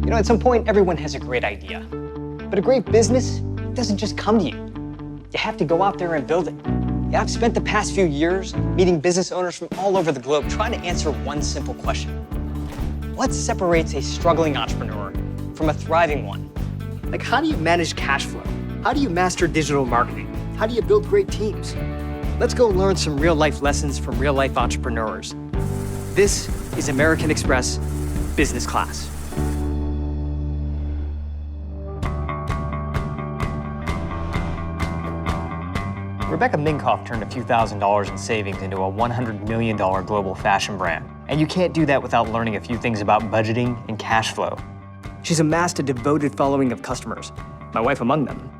You know, at some point, everyone has a great idea. But a great business doesn't just come to you. You have to go out there and build it. Yeah, I've spent the past few years meeting business owners from all over the globe trying to answer one simple question. What separates a struggling entrepreneur from a thriving one? Like, how do you manage cash flow? How do you master digital marketing? How do you build great teams? Let's go learn some real-life lessons from real-life entrepreneurs. This is American Express Business Class. Rebecca Minkoff turned a few $1,000s in savings into a $100 million global fashion brand. And you can't do that without learning a few things about budgeting and cash flow. She's amassed a devoted following of customers, my wife among them.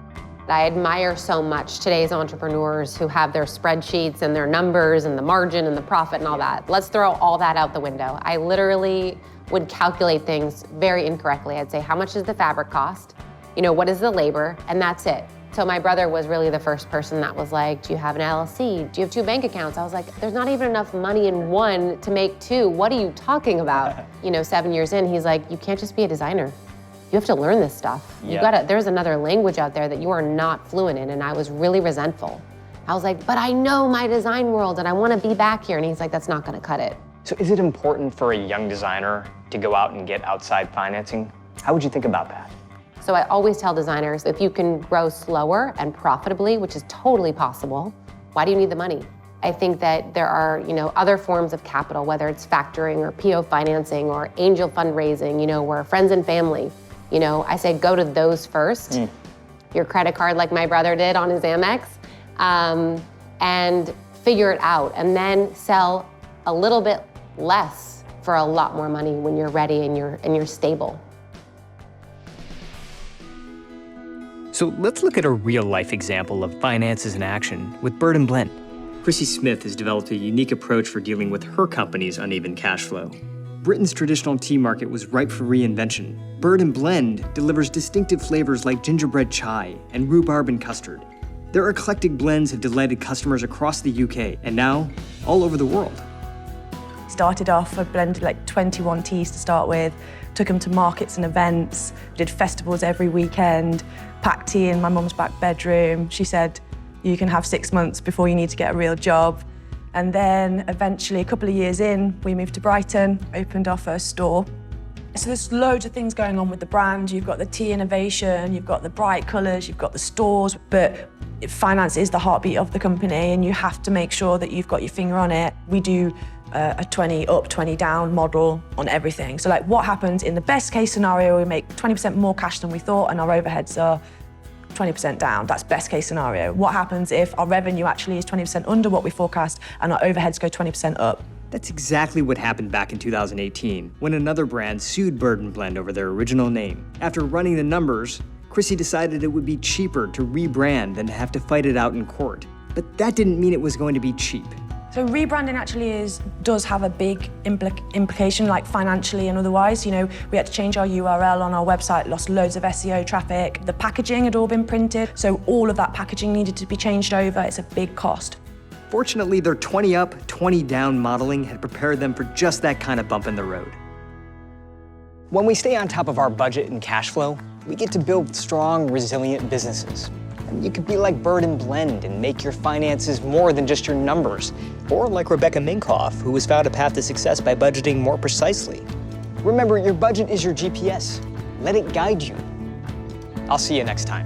I admire so much today's entrepreneurs who have their spreadsheets and their numbers and the margin and the profit and all that. Let's throw all that out the window. I literally would calculate things very incorrectly. I'd say, how much does the fabric cost? You know, what is the labor? And that's it. So my brother was really the first person that was like, do you have an LLC? Do you have 2 bank accounts? I was like, there's not even enough money in one to make 2. What are you talking about? You know, 7 years in, he's like, you can't just be a designer. You have to learn this stuff. Yeah. There's another language out there that you are not fluent in, and I was really resentful. I was like, but I know my design world and I want to be back here. And he's like, that's not gonna cut it. So is it important for a young designer to go out and get outside financing? How would you think about that? So I always tell designers, if you can grow slower and profitably, which is totally possible, why do you need the money? I think that there are, you know, other forms of capital, whether it's factoring or PO financing or angel fundraising, you know, where friends and family, you know, I say go to those first. Your credit card, like my brother did on his Amex, and figure it out, and then sell a little bit less for a lot more money when you're ready and you're stable. So let's look at a real-life example of finances in action with Bird & Blend. Kristi Smith has developed a unique approach for dealing with her company's uneven cash flow. Britain's traditional tea market was ripe for reinvention. Bird & Blend delivers distinctive flavors like gingerbread chai and rhubarb and custard. Their eclectic blends have delighted customers across the UK and now all over the world. Started off, I blended like 21 teas to start with, took them to markets and events, did festivals every weekend, packed tea in my mum's back bedroom. She said, you can have 6 months before you need to get a real job. And then eventually, a couple of years in, we moved to Brighton, opened our first store. So there's loads of things going on with the brand. You've got the tea innovation, you've got the bright colours, you've got the stores, but finance is the heartbeat of the company and you have to make sure that you've got your finger on it. We do a 20 up, 20 down model on everything. So like what happens in the best case scenario, we make 20% more cash than we thought and our overheads are 20% down. That's best case scenario. What happens if our revenue actually is 20% under what we forecast and our overheads go 20% up? That's exactly what happened back in 2018 when another brand sued Bird & Blend over their original name. After running the numbers, Kristi decided it would be cheaper to rebrand than to have to fight it out in court. But that didn't mean it was going to be cheap. So rebranding actually does have a big implication, like financially and otherwise. You know, we had to change our URL on our website, lost loads of SEO traffic. The packaging had all been printed, so all of that packaging needed to be changed over. It's a big cost. Fortunately, their 20 up, 20 down modeling had prepared them for just that kind of bump in the road. When we stay on top of our budget and cash flow, we get to build strong, resilient businesses. And you could be like Bird & Blend and make your finances more than just your numbers. Or like Rebecca Minkoff, who has found a path to success by budgeting more precisely. Remember, your budget is your GPS. Let it guide you. I'll see you next time.